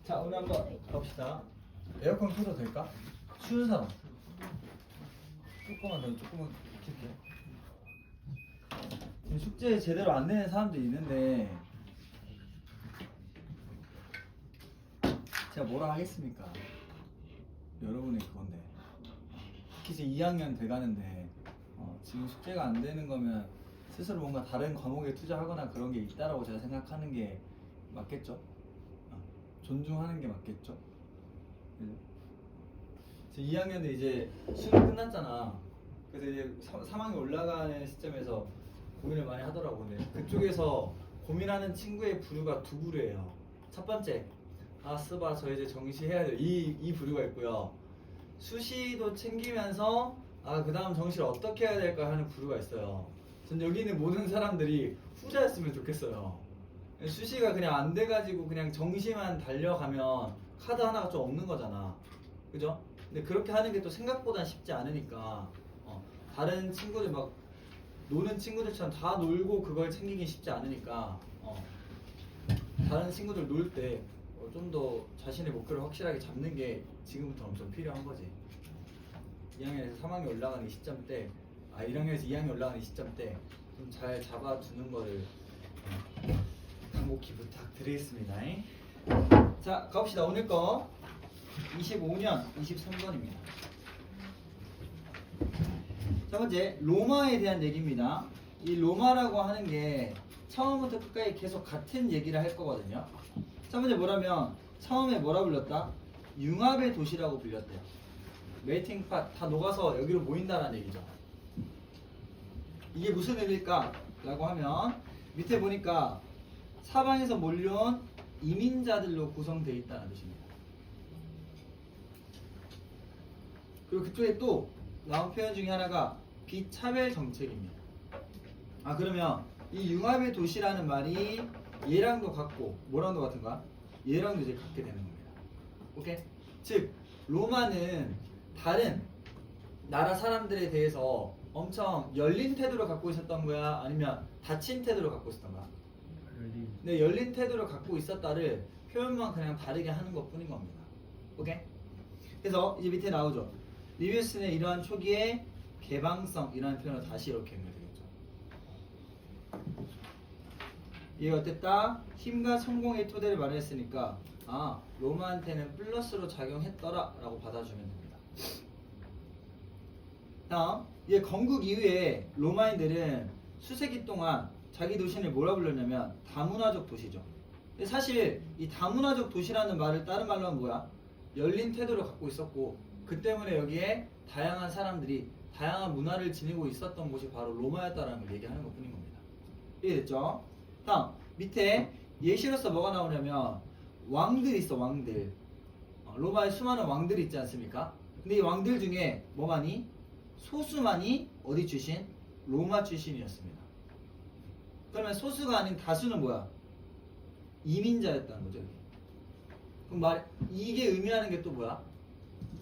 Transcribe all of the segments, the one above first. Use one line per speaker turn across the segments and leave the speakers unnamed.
자, 오늘 한번 가봅시다. 에어컨 켜도 될까? 추운 사람. 조금만 킬게요. 지금 숙제 제대로 안 내는 사람도 있는데 제가 뭐라 하겠습니까? 여러분의 그건데. 특히 지금 2학년 돼가는데 지금 숙제가 안 되는 거면 스스로 뭔가 다른 과목에 투자하거나 그런 게 있다라고 제가 생각하는 게 맞겠죠? 존중하는 게 맞겠죠? 지금 2학년인데 이제 수능 끝났잖아. 그래서 이제 3학년 올라가는 시점에서 고민을 많이 하더라고. 근데 그쪽에서 고민하는 친구의 부류가 두 부류예요. 첫 번째, 스바 저 이제 정시해야 돼. 이 부류가 있고요. 수시도 챙기면서 그 다음 정시를 어떻게 해야 될까 하는 부류가 있어요. 전 여기 있는 모든 사람들이 후자였으면 좋겠어요. 수시가 그냥 안 돼가지고 그냥 정시만 달려가면 카드 하나가 좀 없는 거잖아. 그죠? 근데 그렇게 하는 게 또 생각보다 쉽지 않으니까 다른 친구들 막 노는 친구들처럼 다 놀고 그걸 챙기기 쉽지 않으니까 다른 친구들 놀 때 좀 더 자신의 목표를 확실하게 잡는 게 지금부터 엄청 필요한 거지. 2학년에서 3학년 올라가는 시점 때 1학년에서 2학년 올라가는 시점 때 좀 잘 잡아두는 거를 간곡히 부탁드리겠습니다. 자, 가봅시다. 오늘 거 25년 23번입니다. 첫 번째, 로마에 대한 얘기입니다. 이 로마라고 하는 게 처음부터 끝까지 계속 같은 얘기를 할 거거든요. 첫 번째 뭐라면 처음에 뭐라 불렀다? 융합의 도시라고 불렸대요. 멜팅 팟 다 녹아서 여기로 모인다는 얘기죠. 이게 무슨 의미일까? 라고 하면 밑에 보니까 사방에서 몰려온 이민자들로 구성되어 있다는 뜻입니다. 그리고 그쪽에 또 나온 표현 중에 하나가 비차별 정책입니다. 그러면 이 융합의 도시라는 말이 얘랑도 같고 뭐랑도 같은가? 얘랑도 이제 같게 되는 겁니다. 오케이? 즉 로마는 다른 나라 사람들에 대해서 엄청 열린 태도를 갖고 있었던 거야? 아니면 닫힌 태도를 갖고 있었던 거야? 네, 열린 태도를 갖고 있었다를 표현만 그냥 다르게 하는 것 뿐인 겁니다. 오케이? 그래서 이제 밑에 나오죠. 리비우스는 이러한 초기의 개방성이라는 표현을 다시 이렇게 연결되겠죠. 이게 어땠다? 힘과 성공의 토대를 마련했으니까 로마한테는 플러스로 작용했더라 라고 받아주면 됩니다. 다음, 이제 건국 이후에 로마인들은 수세기 동안 자기 도시를 뭐라 불렀냐면 다문화적 도시죠. 근데 사실 이 다문화적 도시라는 말을 다른 말로 하면 뭐야? 열린 태도를 갖고 있었고 그 때문에 여기에 다양한 사람들이 다양한 문화를 지니고 있었던 곳이 바로 로마였다라는 걸 얘기하는 것 뿐인 겁니다. 이해됐죠? 다음, 밑에 예시로서 뭐가 나오냐면 왕들 있어, 왕들. 로마에 수많은 왕들이 있지 않습니까? 근데 이 왕들 중에 뭐만이? 소수만이 어디 출신? 로마 출신이었습니다. 그러면 소수가 아닌 다수는 뭐야? 이민자였다는 거죠. 그럼 이게 의미하는 게 또 뭐야?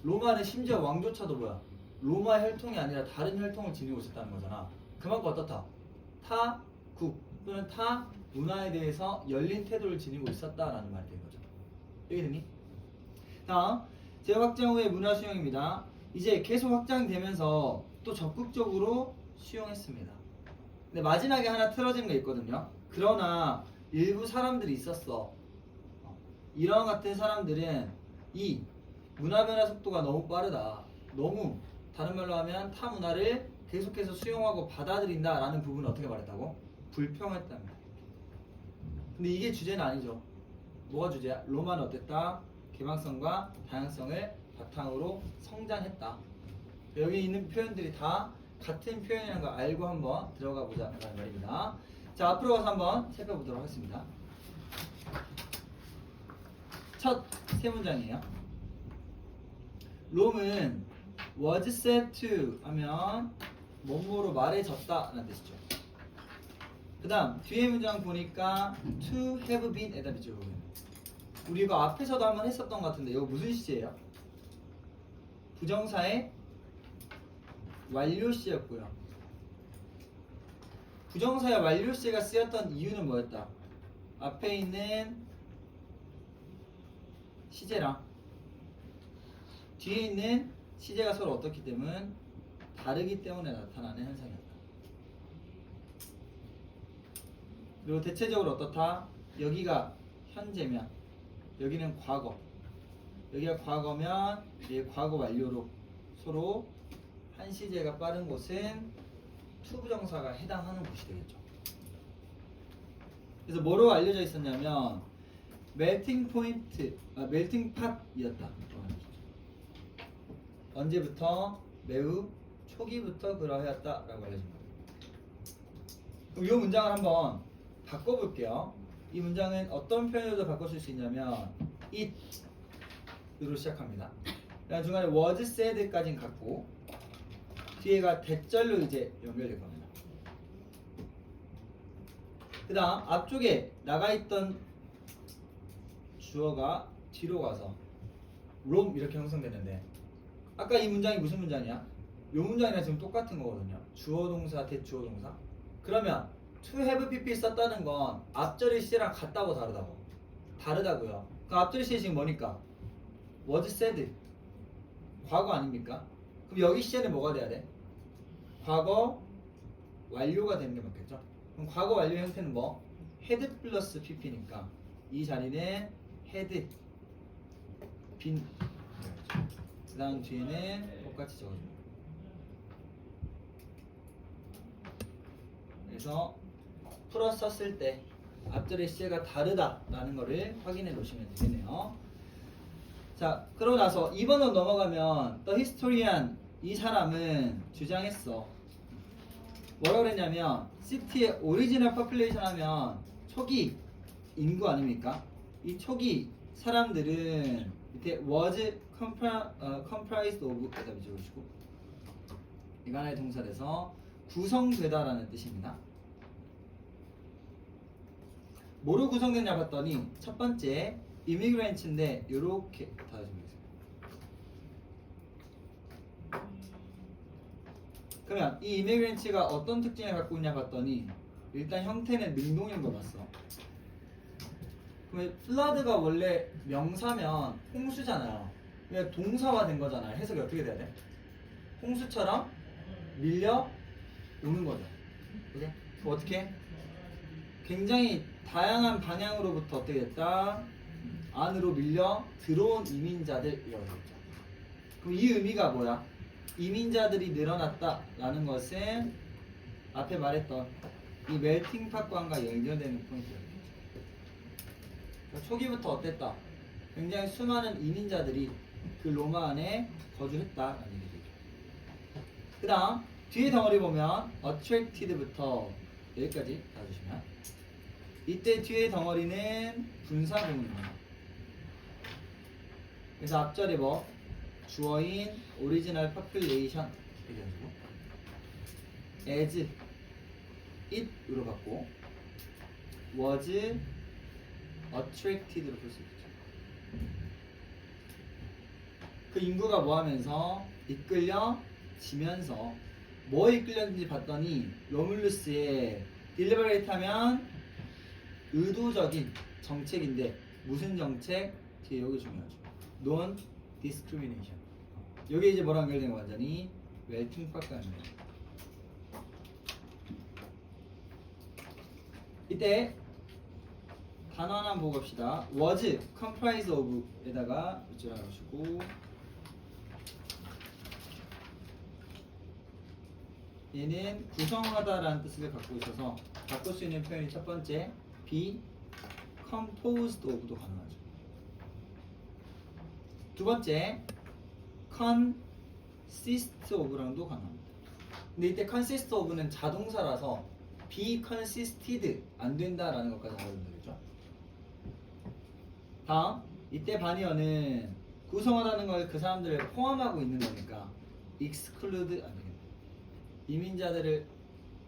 로마는 심지어 왕조차도 뭐야? 로마 혈통이 아니라 다른 혈통을 지니고 있었다는 거잖아. 그만큼 어떻다? 타국 또는 타 문화에 대해서 열린 태도를 지니고 있었다라는 말이 된 거죠. 여기되니? 다음, 재확장 후의 문화 수용입니다. 이제 계속 확장되면서 또 적극적으로 수용했습니다. 근데 마지막에 하나 틀어진 게 있거든요. 그러나 일부 사람들이 있었어. 이런 같은 사람들은 이 문화 변화 속도가 너무 빠르다. 너무 다른 말로 하면 타 문화를 계속해서 수용하고 받아들인다라는 부분을 어떻게 말했다고? 불평했답니다. 근데 이게 주제는 아니죠. 뭐가 주제야? 로마는 어땠다? 개방성과 다양성을 바탕으로 성장했다. 여기 있는 표현들이 다 같은 표현이라는 걸 알고 한번 들어가 보자는 말입니다. 자, 앞으로 가서 한번 살펴보도록 하겠습니다. 첫 세 문장이에요. 롬은 was said to 하면 뭐뭐로 말해졌다 라는 뜻이죠. 그 다음 뒤에 문장 보니까 to have been 에답이죠. 우리 이거 앞에서도 한번 했었던 것 같은데 이거 무슨 시제예요? 부정사의 완료시였고요. 부정사의 완료시가 쓰였던 이유는 뭐였다? 앞에 있는 시제랑 뒤에 있는 시제가 서로 어떻기 때문에 다르기 때문에 나타나는 현상이었다. 그리고 대체적으로 어떻다? 여기가 현재면 여기는 과거, 여기가 과거면 이 과거 완료로 서로 한 시제가 빠른 곳은 to 부정사가 해당하는 곳이 되겠죠. 그래서 뭐로 알려져 있었냐면 멜팅 포인트, 멜팅 팟이었다. 언제부터? 매우 초기부터 그러하였다라고 알려집니다. 그럼 이 문장을 한번 바꿔볼게요. 이 문장은 어떤 표현으로도 바꿔줄 수 있냐면 it으로 시작합니다. 그다음 중간에 was said까지는 같고 뒤에가 대절로 이제 연결될 겁니다. 그 다음 앞쪽에 나가있던 주어가 뒤로 가서 roam 이렇게 형성되는데 아까 이 문장이 무슨 문장이야? 이 문장이랑 지금 똑같은 거거든요. 주어 동사 대주어 동사. 그러면 to have pp 썼다는 건 앞절의 시제랑 같다고 다르다고? 다르다고요. 그 앞절의 시제 지금 뭐니까? was said 과거 아닙니까? 그럼 여기 시제는 뭐가 돼야 돼? 과거 완료가 되는 게 맞겠죠? 그럼 과거 완료 형태는 뭐? had 플러스 pp니까 이 자리는 had been 그 다음 뒤에는 똑같이 적어줍니다. 그래서 풀어 썼을 때 앞절의 시제가 다르다라는 것을 확인해 놓으시면 되겠네요. 자, 그러고 나서 2번으로 넘어가면 The Historian 이 사람은 주장했어. 뭐라고 그랬냐면 시티의 오리지널 퍼플레이션 하면 초기 인구 아닙니까? 이 초기 사람들은 밑에 was comprised of 에다 붙여주시고 이거 하나의 동사에서 구성되다라는 뜻입니다. 뭐로 구성되냐 봤더니 첫 번째 immigrant인데 요렇게 달아주면 되겠습니다. 그러면 이 immigrant가 어떤 특징을 갖고 있냐 봤더니 일단 형태는 능동인 거 봤어. 그러면 flood가 원래 명사면 홍수잖아요. 그냥 동사화된 거잖아요. 해석이 어떻게 돼야 돼? 홍수처럼 밀려 오는 거죠. 그래? 어떻게? 굉장히 다양한 방향으로부터 어떻게 됐다? 안으로 밀려 들어온 이민자들이라고 했죠. 그럼 이 의미가 뭐야? 이민자들이 늘어났다라는 것은 앞에 말했던 이 멜팅 팟과가 연결되는 포인트예요. 그러니까 초기부터 어땠다? 굉장히 수많은 이민자들이 그 로마 안에 거주했다라는 얘기죠. 그 다음 뒤에 덩어리 보면 attracted부터 여기까지 봐주시면 이때 뒤에 덩어리는 분사구문입니다. 그래서 앞절에 뭐 주어인 original population 이렇게 해가지고 as it으로 받고 was attracted로 볼 수 있죠. 그 인구가 뭐 하면서 이끌려지면서 뭐 이끌렸는지 봤더니 로뮬루스의 deliberate 하면 의도적인 정책인데 무슨 정책? 뒤에 여기 중요하죠. non discrimination. 여기 이제 뭐랑 연결된 거 완전히 웰팅 팟과 연결. 이때 단어 하나 보고 갑시다. was comprised of 에다가 붙여주시고 얘는 구성하다라는 뜻을 갖고 있어서 바꿀 수 있는 표현이 첫 번째 be composed of도 가능하죠. 두 번째 consist of랑도 가능합니다. 근데 이때 consist of는 자동사라서 be consisted 안 된다라는 것까지 알아두면 되겠죠. 다음 이때 바니어는 구성하다는 걸 그 사람들을 포함하고 있는 거니까 exclude 안 되겠다. 이민자들을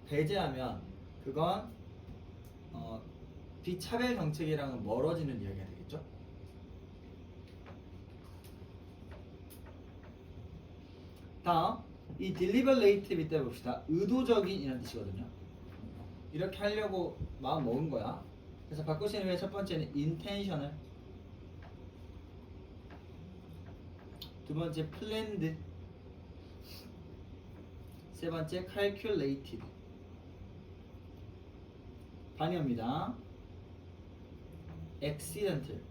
배제하면 그건 비차별 정책이랑은 멀어지는 이야기가 되겠죠. 다음 이 deliberate 밑에 봅시다. 의도적인 이라는 뜻이거든요. 이렇게 하려고 마음 먹은 거야. 그래서 바꿀 수 있는 첫 번째는 intentional 두 번째 planned, 세 번째 calculated. 반이옵니다. accidental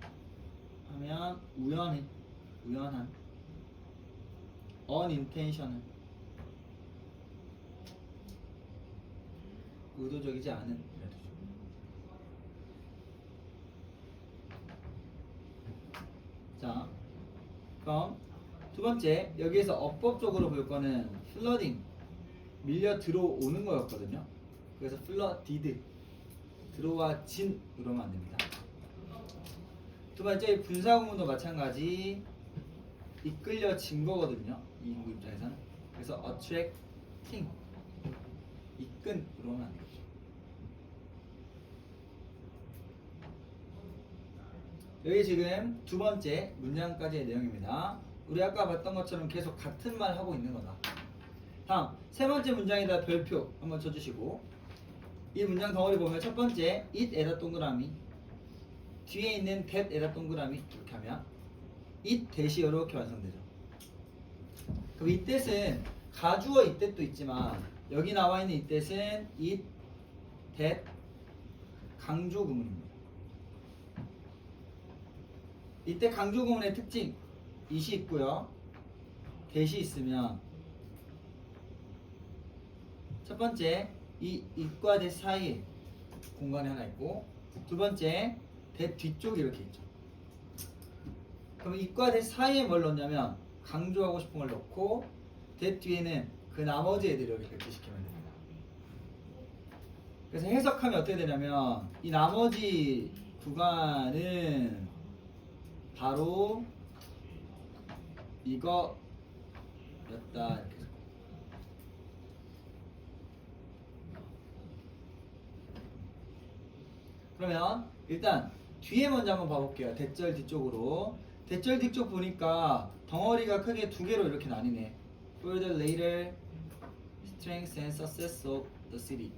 하면 우연한. unintentional, 의도적이지 않은. 자, 그럼 두 번째, 여기에서 어법적으로 볼 거는 flooding, 밀려 들어오는 거였거든요. 그래서 flooded, 들어와진 그러면 안 됩니다. 두 번째, 분사구문도 마찬가지, 이끌려진 거거든요. 이 인구 입장에서는. 그래서 attracting, 이끈 그러면 안 되죠. 여기 지금 두 번째 문장까지의 내용입니다. 우리 아까 봤던 것처럼 계속 같은 말 하고 있는 거다. 다음 세 번째 문장에다 별표 한번 쳐주시고, 이 문장 덩어리 보면 첫 번째 it에다 동그라미, 뒤에 있는 that에다 동그라미 이렇게 하면 it that이 이렇게 완성되죠. 그럼 이 that은 가주어 이 that도 있지만 여기 나와 있는 이 that은 it, that 강조 구문입니다. 이때 강조 구문의 특징, it이 있고요, that이 있으면 첫 번째 이 it과 that 사이에 공간이 하나 있고, 두 번째 that 뒤쪽이 이렇게 있죠. 그럼 it과 that 사이에 뭘 넣냐면 강조하고 싶은 걸 넣고, that 뒤에는 그 나머지 애들을 이렇게 배치시키면 됩니다. 그래서 해석하면 어떻게 되냐면 이 나머지 구간은 바로 이거였다 이렇게. 그러면 일단 뒤에 먼저 한번 봐볼게요. 대절 뒤쪽으로. 대절 뒤쪽 보니까 덩어리가 크게 두 개로 이렇게 나뉘네. For the later strength and success of the city.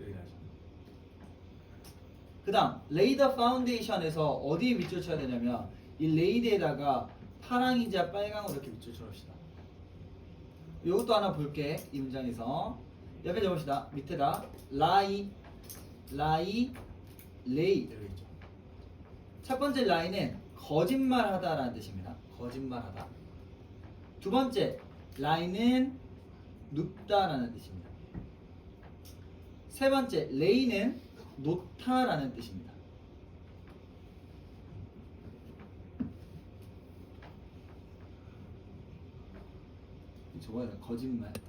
그 다음 lay the foundation에서 어디에 밑줄 쳐야 되냐면 이 laid에다가 파랑이자 빨강으로 이렇게 밑줄 쳐봅시다. 이것도 하나 볼게. 이 문장에서 옆에 적읍시다. 밑에다 lie, lay 이렇게 있죠. 첫 번째 lie는 거짓말하다 라는 뜻입니다. 거짓말하다. 두 번째 lie는 눕다 라는 뜻입니다. 세 번째 lay는 놓다 라는 뜻입니다. 저거야, 거짓말하다,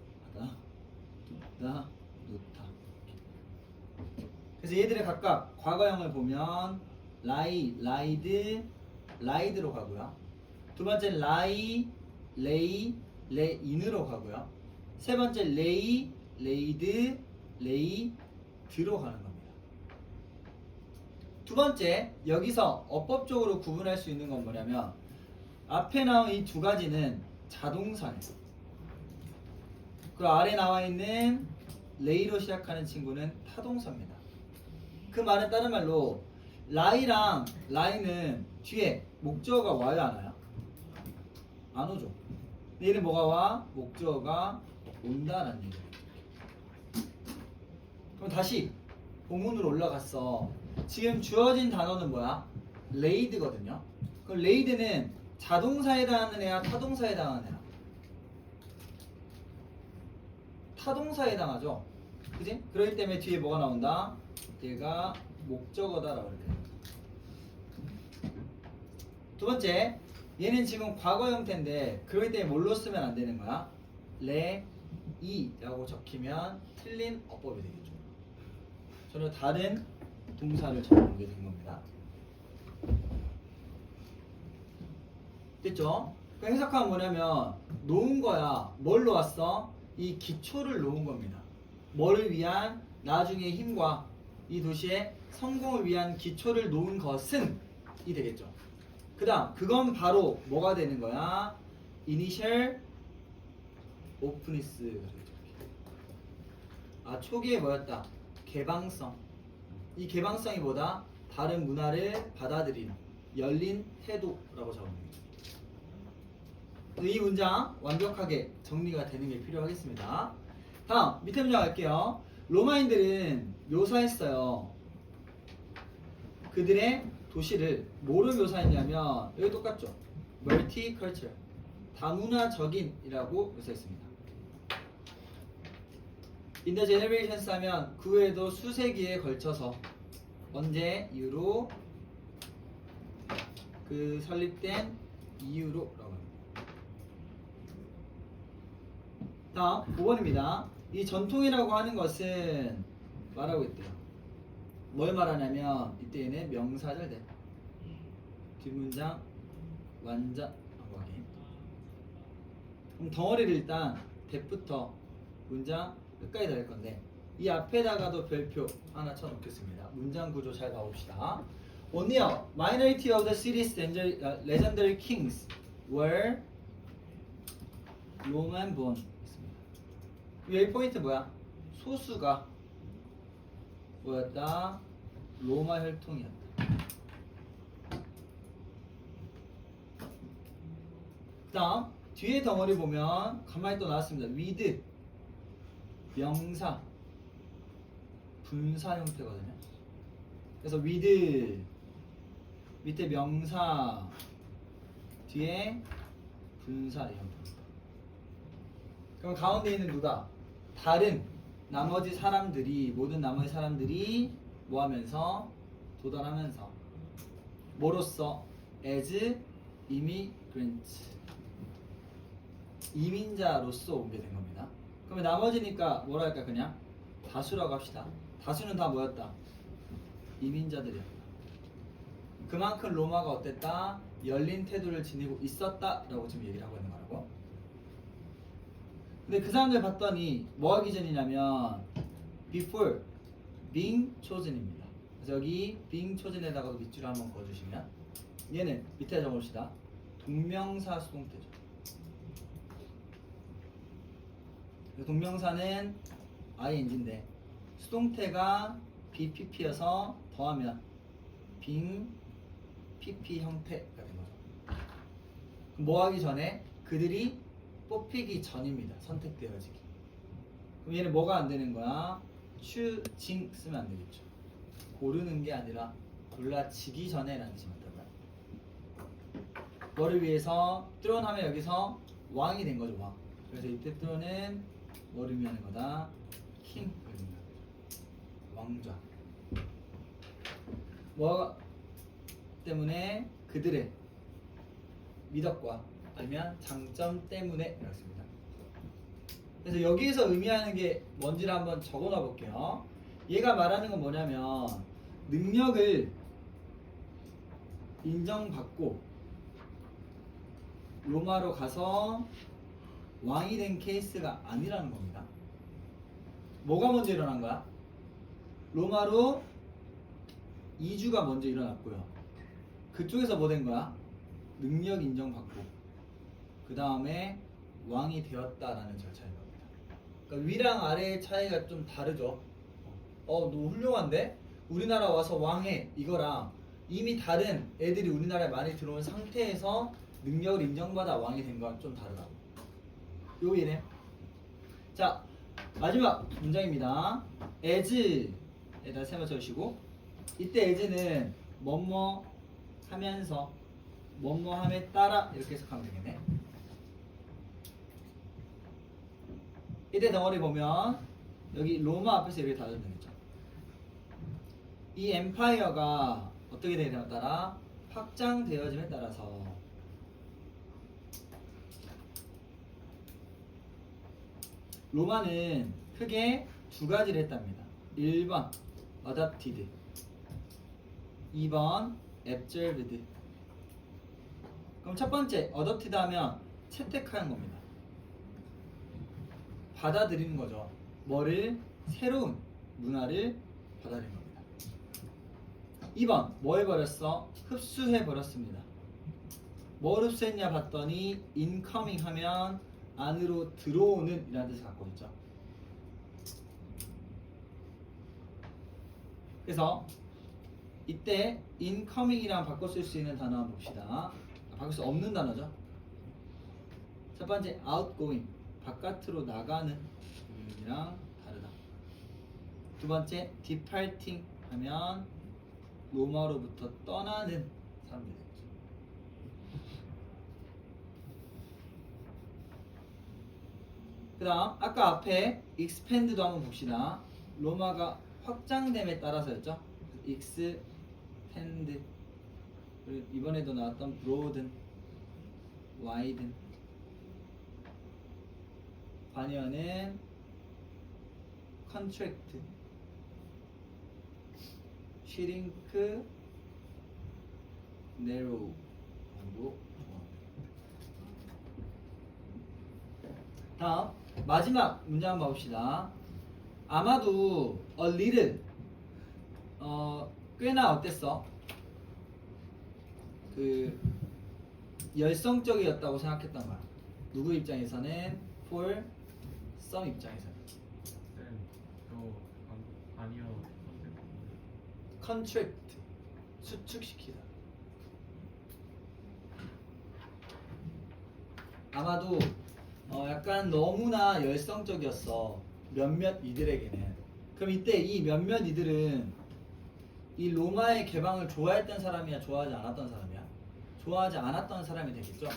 눕다, 놓다. 그래서 얘들의 각각 과거형을 보면 lie, lied, lied로 가고요. 두 번째 lie, lay, layin으로 가고요. 세 번째 lay, laid, laid로 가는 겁니다. 두 번째, 여기서 어법적으로 구분할 수 있는 건 뭐냐면 앞에 나온 이 두 가지는 자동사예요. 그 아래 나와 있는 lay로 시작하는 친구는 타동사입니다. 그 말은 다른 말로 lie랑 lie는 뒤에 목적어가 와요, 안 와요? 안 오죠. 근데 얘는 뭐가 와? 목적어가 온다라는 얘기예요. 그럼 다시 본문으로 올라갔어. 지금 주어진 단어는 뭐야? laid거든요. 그럼 laid는 자동사에 해당하는 애야, 타동사에 해당하는 애야? 타동사에 해당하죠. 그지? 그렇기 때문에 뒤에 뭐가 나온다? 얘가 목적어다라고 그래요. 두 번째, 얘는 지금 과거 형태인데 그렇기 때문에 뭘로 쓰면 안 되는 거야? 레이라고 적히면 틀린 어법이 되겠죠. 전혀 다른 동사를 적어보게 된 겁니다. 됐죠? 그 해석하면 뭐냐면 놓은 거야. 뭘 놓았어? 이 기초를 놓은 겁니다. 뭐를 위한? 나중에 힘과 이 도시의 성공을 위한 기초를 놓은 것은 이 되겠죠. 그 다음 그건 바로 뭐가 되는 거야? Initial openness. 아, 초기에 뭐였다? 개방성. 이 개방성이 뭐다? 다른 문화를 받아들이는 열린 태도라고 적어놓습니다. 이 문장 완벽하게 정리가 되는 게 필요하겠습니다. 다음 밑에 문장 갈게요. 로마인들은 묘사했어요. 그들의 도시를 뭐로 묘사했냐면 여기 똑같죠. multicultural, 다문화적인이라고 묘사했습니다. In the generations 하면 그 후에도 수세기에 걸쳐서 언제 이후로 그 설립된 이유로 라고 합니다. 다음 5번입니다. 이 전통이라고 하는 것은 말하고 있대요. 뭘 말하냐면 이때에는 명사절 대 뒷문장 완전 확인. 그럼 덩어리를 일단 대부터 문장 끝까지 다 할 건데 이 앞에다가도 별표 하나 쳐놓겠습니다. 문장 구조 잘 봐봅시다. Only a minority of the city's legendary kings were Roman born. 여기 포인트 뭐야? 소수가 뭐였다? 로마 혈통이었다. 다음 뒤에 덩어리 보면 가만히 또 나왔습니다. with 명사 분사 형태거든요. 그래서 with 밑에 명사 뒤에 분사 형태입니다. 그럼 가운데 있는 누가? 다른 나머지 사람들이 모든 나머지 사람들이 뭐 하면서 도달하면서 뭐로써 as immigrants 이민자로서 오게 된 겁니다. 그러면 나머지니까 뭐라 할까? 그냥 다수라고 합시다. 다수는 다 뭐였다? 이민자들이었다. 그만큼 로마가 어땠다? 열린 태도를 지니고 있었다라고 지금 얘기를 하고 있는 거라고. 근데 그 사람들 봤더니 뭐 하기 전이냐면 before being chosen입니다. 그래서 여기 being chosen에다가도 밑줄을 한번 그어주시면 얘는 밑에 적어봅시다. 동명사 수동태죠. 동명사는 ing인데 수동태가 BPP여서 더하면 being PP 형태가 된 거죠. 뭐 하기 전에? 그들이 뽑히기 전입니다. 선택되어지기. 그럼 얘는 뭐가 안 되는 거야? choosing 쓰면 안 되겠죠. 고르는 게 아니라 골라지기 전에 라는 뜻이 맞다고요. 뭐를 위해서? throne 하면 여기서 왕이 된 거죠. 왕. 그래서 이때 throne은 뭐를 의미하는 거다? king 왕좌. 뭐 때문에? 그들의 미덕과 아니면 장점 때문에 이렇습니다. 그래서 여기에서 의미하는 게 뭔지를 한번 적어놔 볼게요. 얘가 말하는 건 뭐냐면 능력을 인정받고 로마로 가서 왕이 된 케이스가 아니라는 겁니다. 뭐가 먼저 일어난 거야? 로마로 이주가 먼저 일어났고요. 그쪽에서 뭐 된 거야? 능력 인정받고 그 다음에 왕이 되었다라는 절차인 겁니다. 그러니까 위랑 아래의 차이가 좀 다르죠. 너 훌륭한데? 우리나라 와서 왕해 이거랑 이미 다른 애들이 우리나라에 많이 들어온 상태에서 능력을 인정받아 왕이 된 건 좀 다르다고. 요이네. 자 마지막 문장입니다. as에다 세모 쳐주시고 이때 as는 뭐뭐 하면서 뭐뭐 함에 따라 이렇게 해석하면 되겠네. 이때 덩어리 보면 여기 로마 앞에서 이렇게 달아주면 되겠죠. 이 엠파이어가 어떻게 되냐에 따라 확장되어짐에 따라서 로마는 크게 두 가지를 했답니다. 1번 adopted, 2번 absorbed. 그럼 첫 번째 adopted 하면 채택하는 겁니다. 받아들이는 거죠. 뭐를? 새로운 문화를 받아들이는 겁니다. 2번 뭐 해버렸어? 흡수해버렸습니다. 뭘 흡수했냐 봤더니 incoming 하면 안으로 들어오는 이라는 뜻을 갖고 있죠. 그래서 이때 incoming이랑 바꿔 쓸 수 있는 단어 한번 봅시다. 바꿀 수 없는 단어죠. 첫 번째 outgoing, 바깥으로 나가는 이랑 다르다. 두 번째 departing 하면 로마로부터 떠나는 사람들이 되죠. 그 다음 아까 앞에 expand도 한번 봅시다. 로마가 확장됨에 따라서였죠. expand, 그리고 이번에도 나왔던 broaden, widen. 반면은 contract, shrink, narrow 정도. 다음 마지막 문제 한번 봅시다. 아마도 a little 꽤나 어땠어? 그 열성적이었다고 생각했던 거야. 누구 입장에서는? for some 입장에서는.
쌤, 저 아니요.
contract, 수축시키다. 아마도 약간 너무나 열성적이었어. 몇몇 이들에게는. 그럼 이때 이 몇몇 이들은 이 로마의 개방을 좋아했던 사람이야, 좋아하지 않았던 사람이야? 좋아하지 않았던 사람이 되겠죠.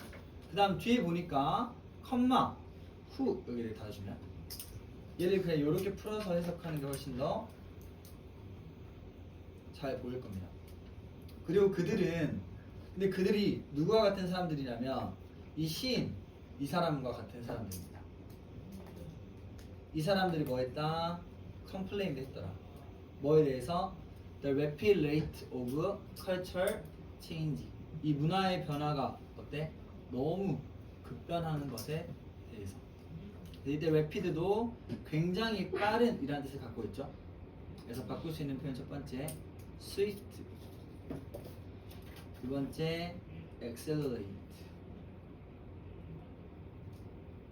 그 다음 뒤에 보니까 컴마 후 여기를 닫아주면 얘를 그냥 이렇게 풀어서 해석하는 게 훨씬 더 잘 보일 겁니다. 그리고 근데 그들이 누구와 같은 사람들이냐면 이 시인 이 사람과 같은 사람들입니다. 이 사람들이 뭐 했다? 컴플레인도 했더라. 뭐에 대해서? The rapid rate of cultural change. 이 문화의 변화가 어때? 너무 급변하는 것에 대해서. 이때 rapid도 굉장히 빠른 이라는 뜻을 갖고 있죠. 그래서 바꿀 수 있는 표현 첫 번째 swift, 두 번째 accelerate.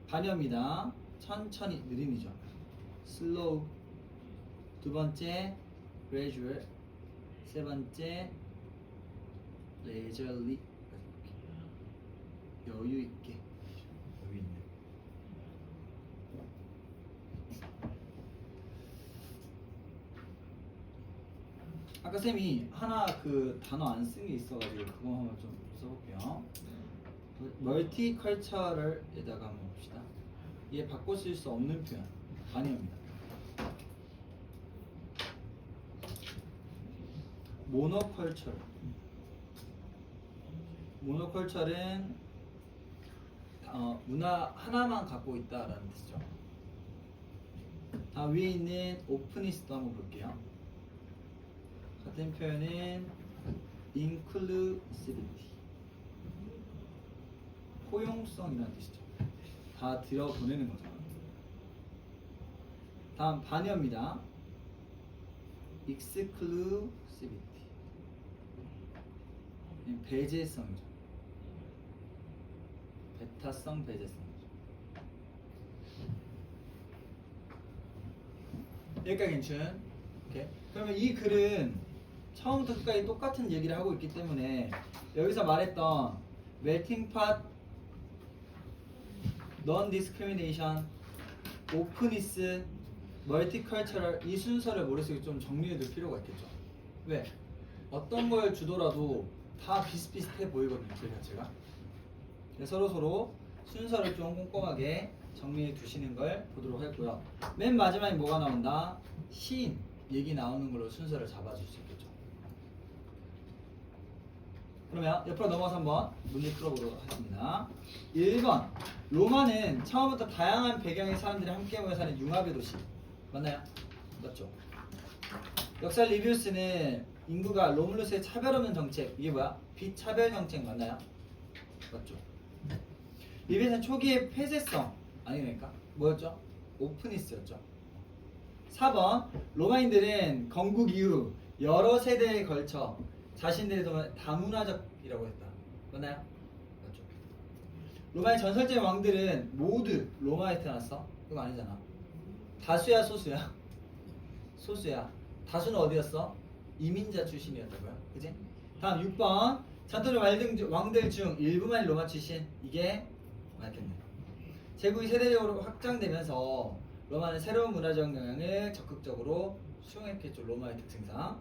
반역입니다. 천천히 느림이죠. slow. 두 번째 gradual. 세 번째 leisurely. 여유 있게. 여유 있는. 아까 쌤이 하나 그 단어 안 쓴 게 있어가지고 그거 한번 좀 써볼게요. 멀티컬처럴에다가 한번 봅시다. 얘 바꿔 쓸 수 없는 표현 아니옵니다. 모노컬처럴. 모노컬처는 문화 하나만 갖고 있다라는 뜻이죠. 다음 위에 있는 오프니스도 한번 볼게요. 같은 표현은 inclusivity, 포용성이라는 뜻이죠. 다 들여보내는 거죠. 다음 반역입니다. exclusivity, 배제성이죠. 배타성, 배제성이죠. 여기까지 괜찮? 오케이. 그러면 이 글은 처음부터 끝까지 똑같은 얘기를 하고 있기 때문에 여기서 말했던 melting pot, non-discrimination, openness, multicultural 이 순서를 머릿속에 좀 정리해둘 필요가 있겠죠. 왜? 어떤 걸 주더라도 다 비슷비슷해 보이거든요. 글 자체가. 서로 순서를 좀 꼼꼼하게 정리해 두시는 걸 보도록 했고요. 맨 마지막에 뭐가 나온다? 시인 얘기 나오는 걸로 순서를 잡아줄 수 있겠죠. 그러면 옆으로 넘어서 한번 문제 풀어보도록 하겠습니다. 1번 로마는 처음부터 다양한 배경의 사람들이 함께 모여 사는 융합의 도시 맞나요? 맞죠? 역사 리뷰스는 인구가 로물루스의 차별 없는 정책, 이게 뭐야? 비차별 정책 맞나요? 맞죠? 리뷰스는 초기의 폐쇄성 아니니까 뭐였죠? 오프니스였죠. 4번 로마인들은 건국 이후 여러 세대에 걸쳐 자신들의 다문화적이라고 했다. 맞나요? 맞죠? 로마의 전설적인 왕들은 모두 로마에 태어났어? 그거 아니잖아. 다수야 소수야? 소수야. 다수는 어디였어? 이민자 출신이었다고요. 그치? 다음 6번 전통의 왕들 중 일부만이 로마 출신. 이게 맞겠네. 제국이 세대적으로 확장되면서 로마는 새로운 문화적 영향을 적극적으로 수용했겠죠. 로마의 특징상.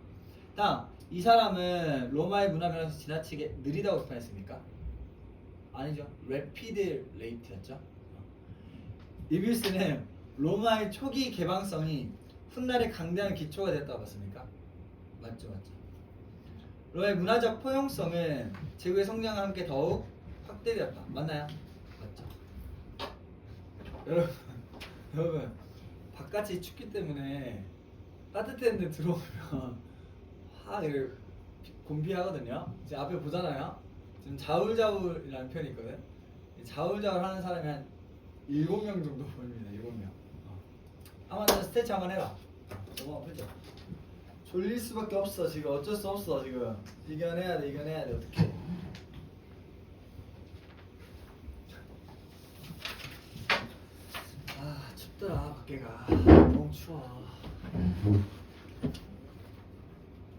다음, 이 사람은 로마의 문화 변화에서 지나치게 느리다고 비판했습니까? 아니죠. rapid rate였죠. 리뷰스는 로마의 초기 개방성이 훗날의 강대한 기초가 됐다고 봤습니까? 맞죠. 로마의 문화적 포용성은 제국의 성장과 함께 더욱 확대되었다. 맞나요? 맞죠. 여러분 바깥이 춥기 때문에 따뜻한 데 들어오면 확 이렇게 곤비하거든요. 지금 앞에 보잖아요. 지금 자울자울이라는 표현이 있거든. 자울자울 하는 사람이 한 7명 정도 보입니다. 7명. 한번 스트레치 한번 해라. 너무 아프죠? 졸릴 수밖에 없어. 지금 어쩔 수 없어. 지금 이겨내야 돼. 어떡해. 아 춥더라 밖에가. 너무 추워.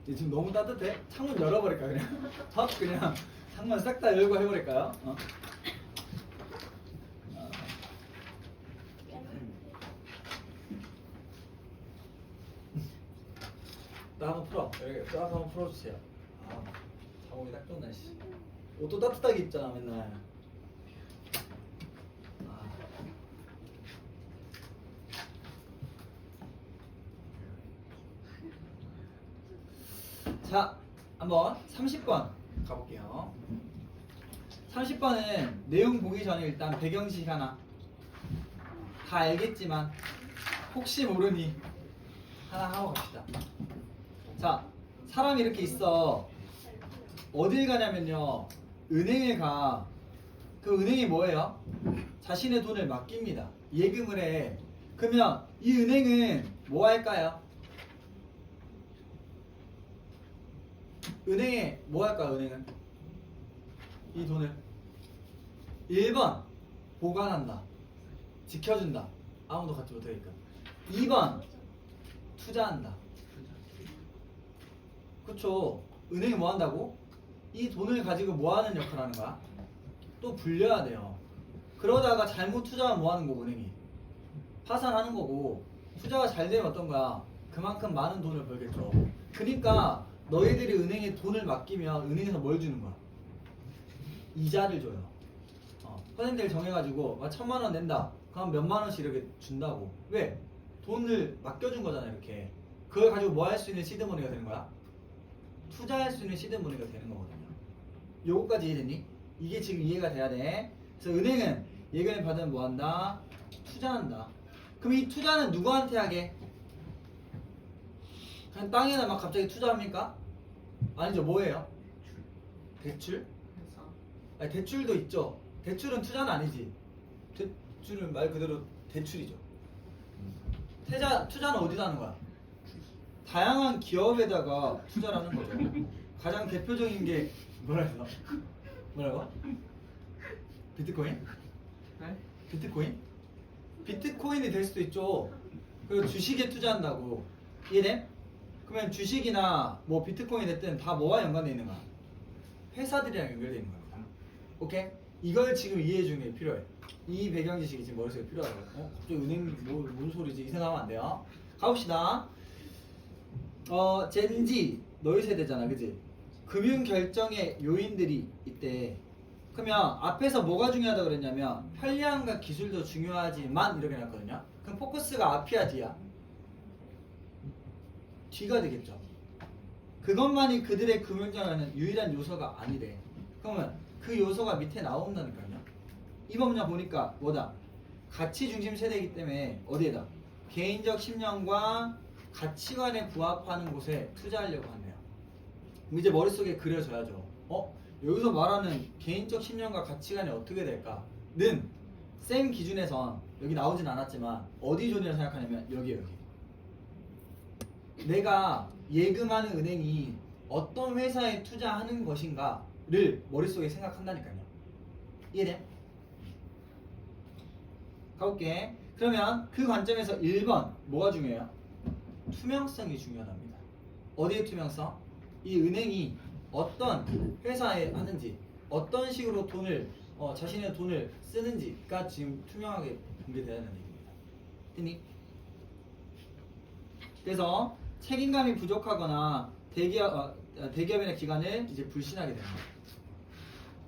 지금 너무 따뜻해? 창문 열어버릴까 그냥? 그냥 창문 싹 다 열고 해버릴까요? 나 한번 풀어. 여기 쫙 한번 풀어주세요. 아, 자국이 딱 좋은 날씨. 옷도 따뜻하게 입잖아 맨날. 자, 한번 30번 가볼게요. 30번은 내용 보기 전에 일단 배경지식 하나. 다 알겠지만 혹시 모르니 하나 하고 갑시다. 자, 사람이 이렇게 있어. 어딜 가냐면요, 은행에 가. 그 은행이 뭐예요? 자신의 돈을 맡깁니다. 예금을 해. 그러면 이 은행은 뭐 할까요? 은행에 뭐 할까요? 은행은 이 돈을 1번 보관한다, 지켜준다, 아무도 갖지 못하게끔. 2번 투자한다. 그쵸? 은행이 뭐 한다고? 이 돈을 가지고 뭐 하는 역할을 하는 거야? 또 불려야 돼요. 그러다가 잘못 투자하면 뭐 하는 거고, 은행이 파산하는 거고. 투자가 잘 되면 어떤 거야? 그만큼 많은 돈을 벌겠죠. 그러니까 너희들이 은행에 돈을 맡기면 은행에서 뭘 주는 거야? 이자를 줘요. 퍼센트를 정해가지고 1,000만 원 낸다. 그럼 몇만 원씩 이렇게 준다고. 왜? 돈을 맡겨준 거잖아. 이렇게 그걸 가지고 뭐 할 수 있는 시드머니가 되는 거야? 투자할 수 있는 시드머니가 되는 거거든요. 요거까지 이해됐니? 이게 지금 이해가 돼야 돼. 그래서 은행은 예금을 받으면 뭐 한다? 투자한다. 그럼 이 투자는 누구한테 하게? 그냥 땅에다 막 갑자기 투자합니까? 아니죠. 뭐예요? 대출? 아니, 대출도 있죠. 대출은 투자는 아니지. 대출은 말 그대로 대출이죠. 투자는 어디다 하는 거야? 다양한 기업에다가 투자를 하는 거죠. 가장 대표적인 게 뭐라고? 비트코인?
네?
비트코인? 비트코인이 될 수도 있죠. 그리고 주식에 투자한다고. 이해돼? 그러면 주식이나 뭐 비트코인이 됐든 다 뭐와 연관되어 있는 거야? 회사들이랑 연결되어 있는 거야. 오케이? 이걸 지금 이해해 주는 게 필요해. 이 배경 지식이 지금 머릿속에 필요하다고. 갑자기 은행 뭔 소리지? 이 생각하면 안 돼요. 가봅시다. 젠지 너희 세대잖아, 그지? 금융 결정의 요인들이 있대. 그러면 앞에서 뭐가 중요하다 그랬냐면 편리함과 기술도 중요하지만 이렇게 나왔거든요. 그럼 포커스가 앞이야, 뒤야? 뒤가 되겠죠. 그것만이 그들의 금융정하는 유일한 요소가 아니래. 그러면 그 요소가 밑에 나온다니까요. 이번 문장 보니까 뭐다? 가치 중심 세대이기 때문에 어디에다? 개인적 신념과 가치관에 부합하는 곳에 투자하려고 한대요. 이제 머릿속에 그려져야죠. 여기서 말하는 개인적 신념과 가치관이 어떻게 될까?는 쌤 기준에선 여기 나오진 않았지만 어디 존이라고 생각하냐면 여기. 내가 예금하는 은행이 어떤 회사에 투자하는 것인가를 머릿속에 생각한다니까요. 이해돼? 가볼게. 그러면 그 관점에서 1번 뭐가 중요해요? 투명성이 중요하답니다. 어디의 투명성? 이 은행이 어떤 회사에 하는지, 어떤 식으로 돈을 자신의 돈을 쓰는지가 지금 투명하게 공개되는 얘기입니다. 됐니? 그래서 책임감이 부족하거나 대기업이나 기관을 이제 불신하게 됩니다.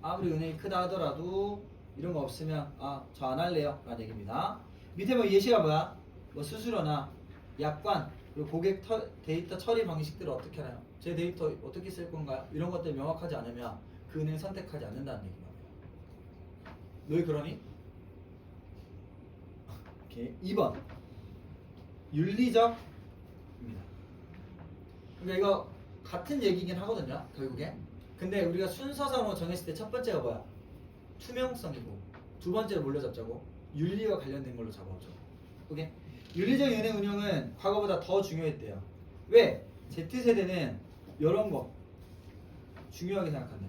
아무리 은행이 크다 하더라도 이런 거 없으면 저 안 할래요 라는 얘기입니다. 밑에 뭐 예시가 뭐야? 뭐 수수료나 약관 그리고 고객 데이터 처리 방식들을 어떻게 하나요? 제 데이터 어떻게 쓸 건가요? 이런 것들 명확하지 않으면 그 은행 선택하지 않는다는 얘기입니다. 너희 그러니? 오케이. 2번 윤리적입니다. 그러니까 이거 같은 얘기긴 하거든요 결국에. 근데 우리가 순서상으로 정했을 때 첫 번째가 뭐야? 투명성이고 두 번째로 뭘로 잡자고? 윤리와 관련된 걸로 잡아오죠. 오케이? 윤리적 은행 운영은 과거보다 더 중요했대요. 왜? Z세대는 이런 거 중요하게 생각한대.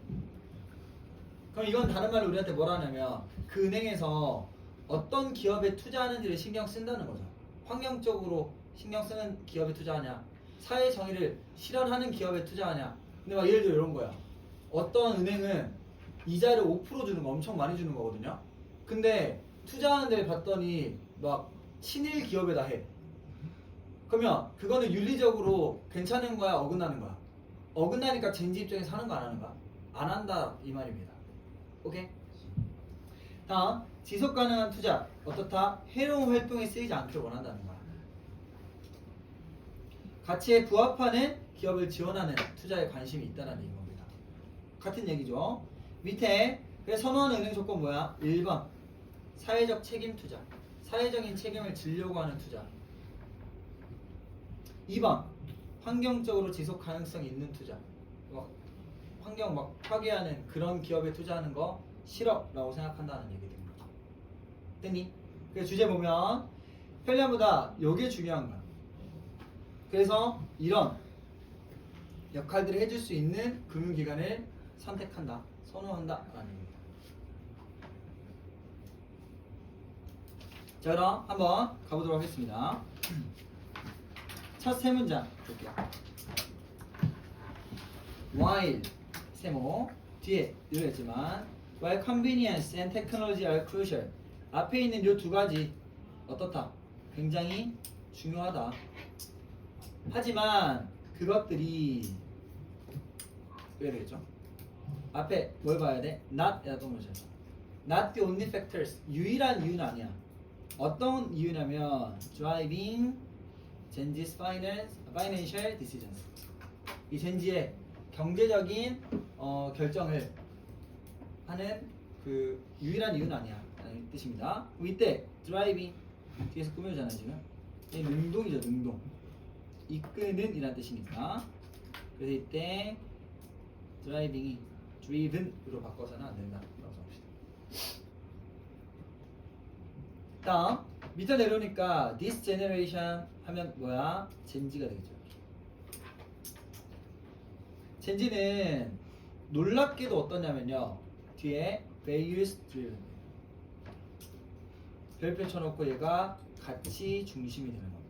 그럼 이건 다른 말로 우리한테 뭐라 하냐면 그 은행에서 어떤 기업에 투자하는지를 신경 쓴다는 거죠. 환경적으로 신경 쓰는 기업에 투자하냐, 사회 정의를 실현하는 기업에 투자하냐. 근데 막 예를 들어 이런 거야. 어떤 은행은 이자를 5% 주는 거 엄청 많이 주는 거거든요. 근데 투자하는 데를 봤더니 막 친일 기업에다 해. 그러면 그거는 윤리적으로 괜찮은 거야, 어긋나는 거야? 어긋나니까 젠지 입장에서 하는 거 안 하는 거야? 안 한다 이 말입니다. 오케이? 다음, 지속 가능한 투자. 어떻다? 해로운 활동에 쓰이지 않기를 원한다는 거야. 가치에 부합하는 기업을 지원하는 투자에 관심이 있다는 얘기인 겁니다. 같은 얘기죠. 밑에 그래서 선호하는 은행 조건 뭐야? 1번 사회적 책임 투자. 사회적인 책임을 지려고 하는 투자. 2번 환경적으로 지속 가능성이 있는 투자. 환경 막 파괴하는 그런 기업에 투자하는 거 싫어 라고 생각한다는 얘기 됩니다. 됐니? 그래서 주제 보면 편리함보다 이게 중요한 거야. 그래서 이런 역할들을 해줄 수 있는 금융기관을 선택한다, 선호한다 라는 얘기입니다. 자, 그럼 한번 가보도록 하겠습니다. 첫 세 문장 볼게요. while 세모 뒤에 이러겠지만 while convenience and technology are crucial 앞에 있는 이 두 가지 어떻다? 굉장히 중요하다. 하지만 그것들이 왜 되겠죠? 앞에 뭘 봐야 돼? not 라고 보죠. not the only factors 유일한 이유는 아니야. 어떤 이유냐면 driving 젠지's financial decisions 이 젠지의 경제적인 결정을 하는 그 유일한 이유는 아니야 라는 뜻입니다. 이때 driving 뒤에서 꾸며주잖아요 지금. 이 능동이죠 능동. 이끄는 이란 뜻이니까. 그래서 이때 driving이 driven으로 바꿔서는 안 된다 라고 써봅시다. 다음 밑에 내려오니까 this generation 하면 뭐야? 젠지가 되겠죠. 젠지는 놀랍게도 어떠냐면요 뒤에 values driven 별표 쳐놓고 얘가 가치 중심이 되는 겁니다.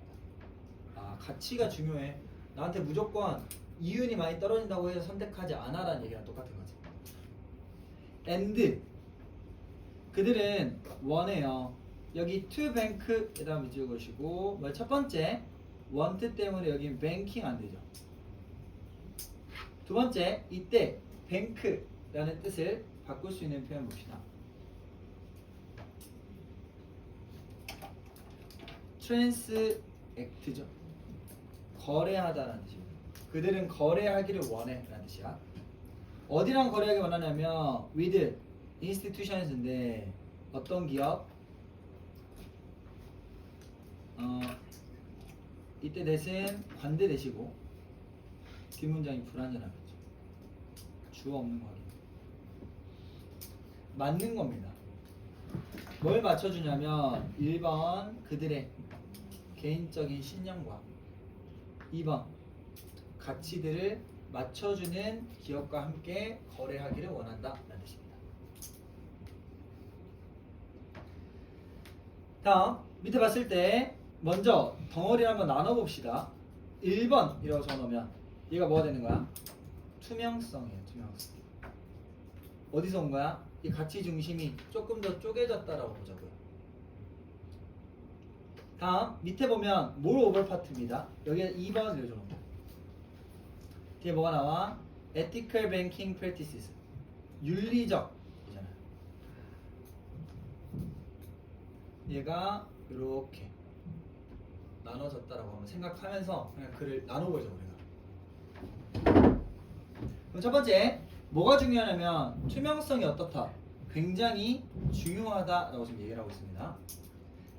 가치가 중요해. 나한테 무조건 이윤이 많이 떨어진다고 해서 선택하지 않아 라는 얘기랑 똑같은 거지. and 그들은 원해요. 여기 to bank에다 밑줄 그으시고 첫 번째 want 때문에 여기 banking 안 되죠. 두 번째 이때 bank라는 뜻을 바꿀 수 있는 표현 봅시다. transact죠. 거래하다라는 뜻입니다. 그들은 거래하기를 원해 라는 뜻이야. 어디랑 거래하기 원하냐면 with institutions인데 어떤 기업? 이때 대신 관대 대시고 뒷문장이 불완전하겠죠. 주어 없는 거 확인. 맞는 겁니다. 뭘 맞춰주냐면 1번 그들의 개인적인 신념과 2번 가치들을 맞춰주는 기업과 함께 거래하기를 원한다 라는 뜻입니다. 다음 밑에 봤을 때 먼저 덩어리를 한번 나눠봅시다. 1번이라고 적어놓으면 얘가 뭐가 되는 거야? 투명성이에요. 투명성. 어디서 온 거야? 이 가치 중심이 조금 더 쪼개졌다라고 보자고요. 다음 밑에 보면 more over part입니다. 여기에 2번 읽어줘놓고 뒤에 뭐가 나와? ethical banking practices 윤리적 이잖아요. 얘가 이렇게 나눠졌다라고 한번 생각하면서 그냥 글을 나눠보죠 우리가. 그럼 첫 번째 뭐가 중요하냐면 투명성이 어떻다? 굉장히 중요하다라고 지금 얘기를 하고 있습니다.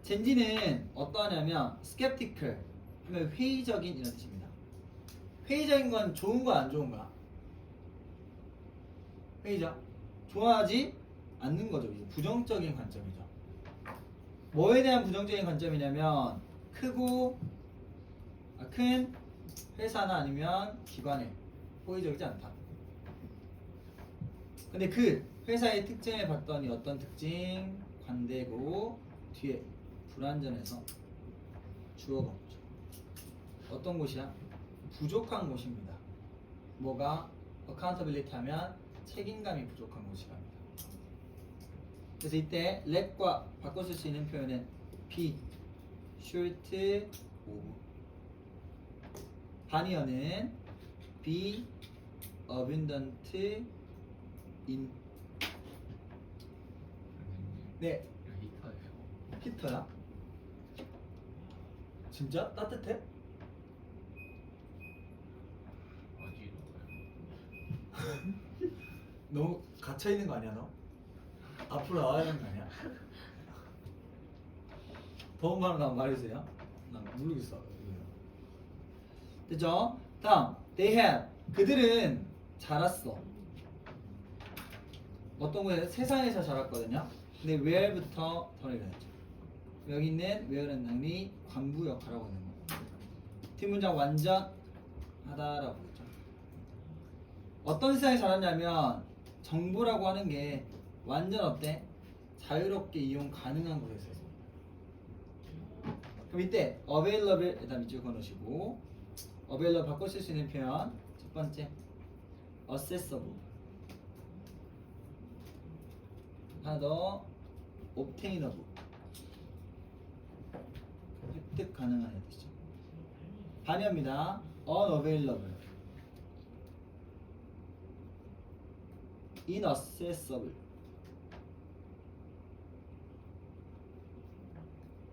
젠지는 어떠하냐면 skeptical 하면 회의적인 이런 뜻입니다. 회의적인 건 좋은 거 안 좋은 거야? 회의적? 좋아하지 않는 거죠. 이제 부정적인 관점이죠. 뭐에 대한 부정적인 관점이냐면 큰 회사나 아니면 기관에 호의적이지 않다. 근데 그 회사의 특징을 봤더니 어떤 특징? 관대고 뒤에 불완전해서 주어가 없죠. 어떤 곳이야? 부족한 곳입니다. 뭐가? accountability 하면 책임감이 부족한 곳이랍니다. 그래서 이때 lack과 바꿔 쓸 수 있는 표현은 be, short, of. 바니어는 be abundant in. 네,
이거 히터예요.
히터야? 진짜? 따뜻해?
어지러워요.
너무 갇혀있는 거 아니야 너? 앞으로 나와야 되는 거 아니야? 더운 바람 나면 말해주세요. 나 모르겠어. 됐죠? 다음 they have 그들은 자랐어. 어떤 거에 세상에서 자랐거든요. 근데 where부터 덜 읽어야죠. 여기 있는 where는 당연히 관부 역할하고 있는 거. 뒷문장 완전하다라고 했죠. 어떤 세상에 자랐냐면 정보라고 하는 게 완전 어때? 자유롭게 이용 가능한 곳에 있어요. 그럼 이때 available 에다 밑줄 그어놓으시고 available 바꿔 쓸 수 있는 표현 첫 번째 accessible 하나 더 obtainable 획득 가능한 뜻이죠. 반대입니다. unavailable inaccessible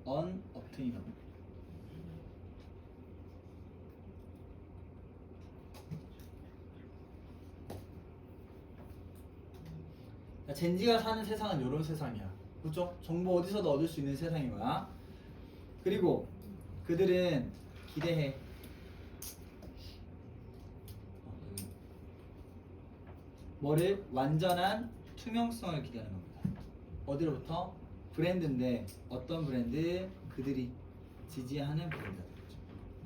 unobtainable. 젠지가 사는 세상은 이런 세상이야. 그렇죠? 정보 어디서도 얻을 수 있는 세상인 거야. 그리고 그들은 기대해. 뭐를? 완전한 투명성을 기대하는 겁니다. 어디로부터? 브랜드인데 어떤 브랜드? 그들이 지지하는 브랜드가 되겠죠.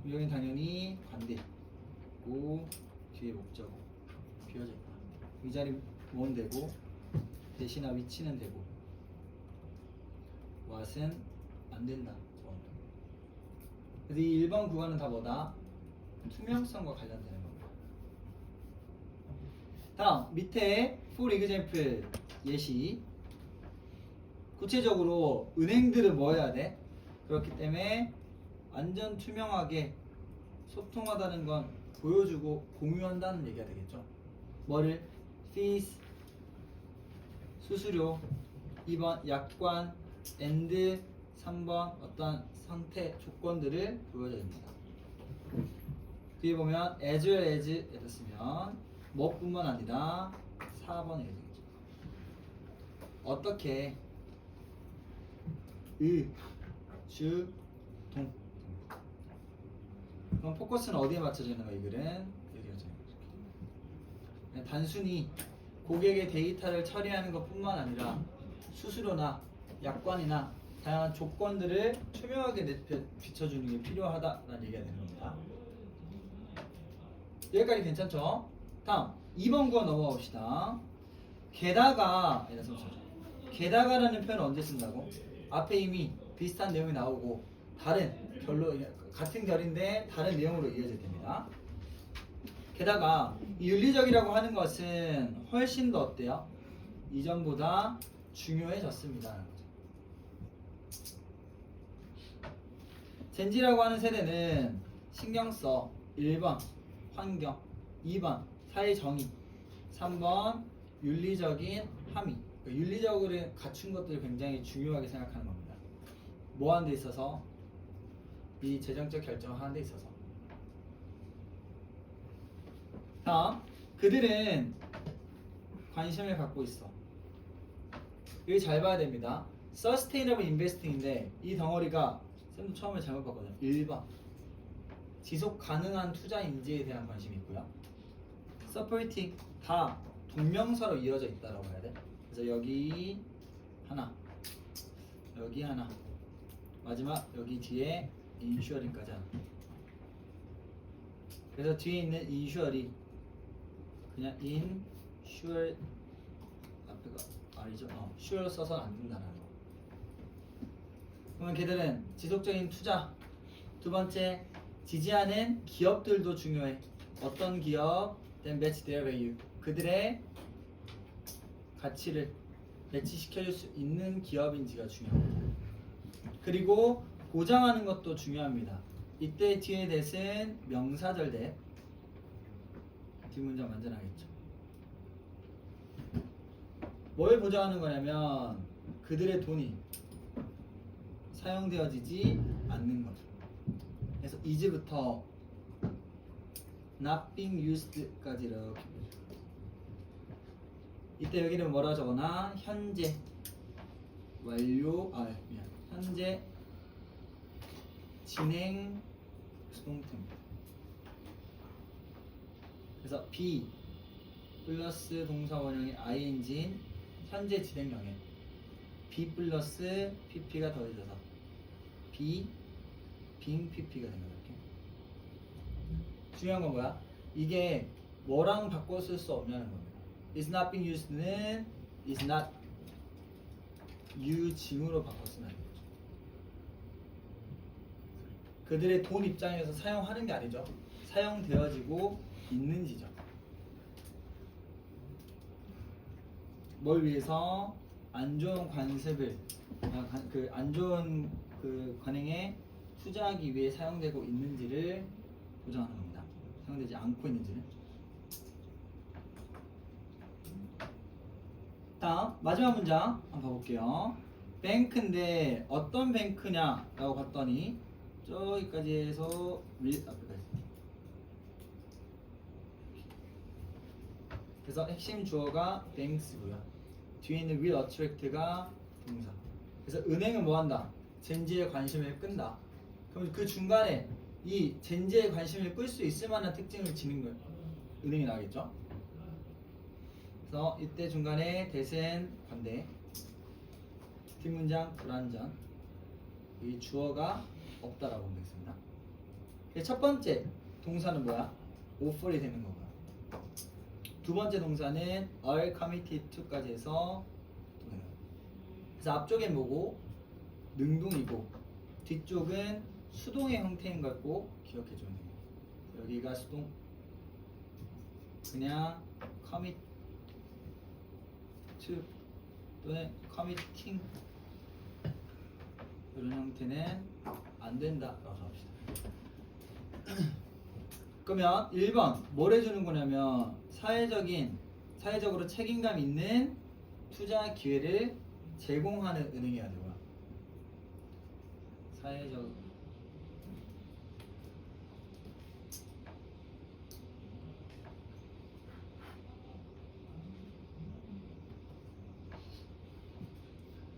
그럼 여기는 당연히 관대고 뒤에 목적어 비워져 있다. 이 자리 뭐는 되고 대신나 위치는 되고 what은 안 된다. 그래서 이 1번 구간은 다 뭐다? 투명성과 관련되는 겁니다. 다음 밑에 for example 예시. 구체적으로 은행들은 뭐 해야 돼? 그렇기 때문에 완전 투명하게 소통하다는 건 보여주고 공유한다는 얘기가 되겠죠. 뭐를? fees 수수료 2번 약관 and 3번 어떤 상태 조건들을 보여줘야 됩니다. 뒤에 보면 as well as 예를 쓰면 뭐뿐만 아니라 4번이 되겠죠. 어떻게 주, 동. 그럼 포커스는 어디에 맞춰져 있는 거야? 이 글은 여기가 그냥 단순히 고객의 데이터를 처리하는 것뿐만 아니라 수수료나 약관이나 다양한 조건들을 투명하게 비춰주는 게 필요하다라는 얘기가 되는 겁니다. 여기까지 괜찮죠? 다음 2번 구간 넘어가 봅시다. 게다가 게다가라는 표현을 언제 쓴다고? 앞에 이미 비슷한 내용이 나오고 같은 결인데 다른 내용으로 이어질 됩니다. 게다가 이 윤리적이라고 하는 것은 훨씬 더 어때요? 이전보다 중요해졌습니다. 젠지라고 하는 세대는 신경 써 1번 환경, 2번 사회 정의, 3번 윤리적인 함의. 그러니까 윤리적으로 갖춘 것들을 굉장히 중요하게 생각하는 겁니다. 뭐 하는 데 있어서? 이 재정적 결정을 하는 데 있어서. 다음, 그들은 관심을 갖고 있어. 여기 잘 봐야 됩니다. Sustainable Investing인데 이 덩어리가 쌤도 처음에 잘못 봤거든요. 1번 지속 가능한 투자 인지에 대한 관심이 있고요. Supporting 다 동명사로 이어져 있다라고 해야 돼. 그래서 여기 하나, 여기 하나, 마지막 여기 뒤에 인슈어링까지 하나. 그래서 뒤에 있는 인슈어리 그냥 인슈어 앞에가 아니죠. 슈어 써서 안 된다는 거. 그러면 걔들은 지속적인 투자. 두 번째, 지지하는 기업들도 중요해. 어떤 기업? Then match their value. 그들의 가치를 매치시켜줄 수 있는 기업인지가 중요합니다. 그리고 보장하는 것도 중요합니다. 이때 뒤에 대신 명사절 대 뒷문장 완전 하겠죠. 뭘 보장하는 거냐면 그들의 돈이 사용되어지지 않는 거죠. 그래서 is부터 not being used까지 이렇게 보죠. 이때 여기는 뭐라 적어놔? 현재 완료 미안 현재 진행 수동태입니다. 그래서 be 플러스 동사 원형의 ing인 현재 진행형에 be 플러스 pp가 더해져서 be being pp가 된 거예요. 이렇게. 중요한 건 뭐야? 이게 뭐랑 바꿔 쓸 수 없냐는 겁니다. is not being used는 is not using으로 바꿔 쓰면 안 되죠. 그들의 돈 입장에서 사용하는 게 아니죠. 사용되어지고 있는지죠. 뭘 위해서? 안 좋은 관습을 그 안 좋은 그 관행에 투자하기 위해 사용되고 있는지를 보장하는 겁니다. 사용되지 않고 있는지를. 다음 마지막 문장 한번 봐볼게요. 뱅크인데 어떤 뱅크냐라고 봤더니 저기까지 해서 앞에까지. 그래서 핵심 주어가 banks고요. 뒤에 있는 will attract가 동사. 그래서 은행은 뭐 한다? 젠지의 관심을 끈다. 그럼 그 중간에 이 젠지의 관심을 끌 수 있을 만한 특징을 지닌 거예요. 은행이 나오겠죠? 그래서 이때 중간에 대신 관대, 뒷문장 불완전, 이 주어가 없다라고 보면 되겠습니다. 첫 번째 동사는 뭐야? offer이 되는 거고요. 두 번째 동사는 are committed to까지 해서 그래서 앞쪽엔 뭐고? 능동이고 뒤쪽은 수동의 형태인 걸 꼭 기억해줘야 돼요. 여기가 수동 그냥 commit to 또는 committing 이런 형태는 안 된다라고 합시다. 그러면 1번 뭘 해주는 거냐면 사회적으로 책임감 있는 투자 기회를 제공하는 은행이어야 되고요. 사회적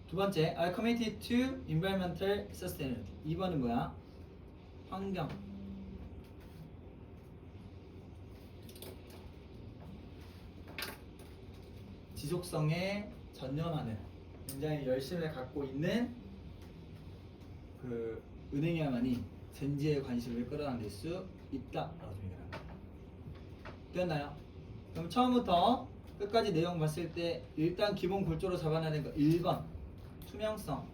두 번째, are committed to environmental sustainability. 2번은 뭐야? 환경. 지속성에 전념하는 굉장히 열심히 갖고 있는 그 은행이야만이 젠지의 관심을 끌어당길 수 있다라고 얘기합니다. 되었나요? 그럼 처음부터 끝까지 내용 봤을 때 일단 기본 골조로 잡아놔야 되는 거 1번 투명성,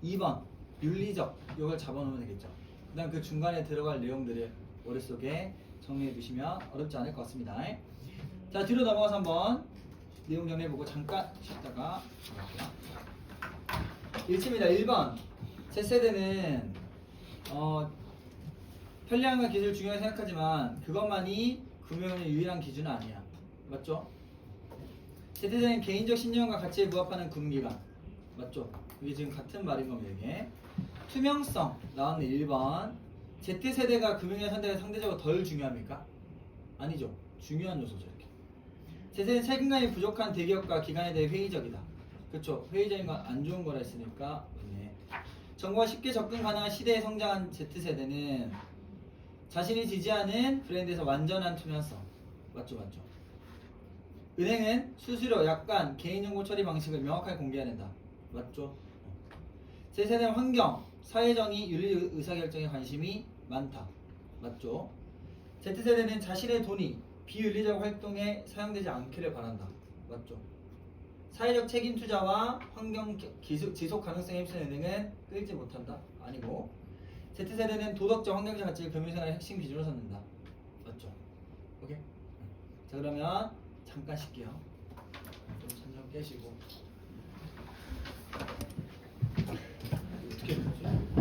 2번 윤리적 이걸 잡아놓으면 되겠죠. 그 다음 그 중간에 들어갈 내용들을 머릿속에 정리해 두시면 어렵지 않을 것 같습니다. 자 뒤로 넘어가서 한번 내용 정리해보고 잠깐 쉬다가 갈게요. 1층입니다. 1번 Z세대는 편리함과 기술 중요하게 생각하지만 그것만이 금융의 유일한 기준은 아니야. 맞죠? Z세대는 개인적 신념과 가치에 부합하는 금융기관. 맞죠? 이게 지금 같은 말인 겁니다. 이게 투명성 나왔네. 1번 Z세대가 금융의 선택이 상대적으로 덜 중요합니까? 아니죠. 중요한 요소죠. 이렇게 Z세대는 책임감이 부족한 대기업과 기관에 대해 회의적이다. 그렇죠. 회의적인 건 안 좋은 거라 했으니까. 네. 정보가 쉽게 접근 가능한 시대에 성장한 Z세대는 자신이 지지하는 브랜드에서 완전한 투명성. 맞죠, 맞죠. 은행은 수수료, 약관, 개인정보 처리 방식을 명확하게 공개해야 된다. 맞죠. Z세대는 환경, 사회정의, 윤리 의사결정에 관심이 많다. 맞죠. Z세대는 자신의 돈이 비윤리적 활동에 사용되지 않기를 바란다. 맞죠. 사회적 책임 투자와 환경 지속 가능성에 휩쓰는 은행은 끌지 못한다. 아니고 Z세대는 도덕적 환경적 가치를 금융생활의 핵심 기준으로 삼는다. 맞죠. 오케이. 자 그러면 잠깐 쉴게요. 좀 잠 좀 깨시고 어떻게 해야 되지?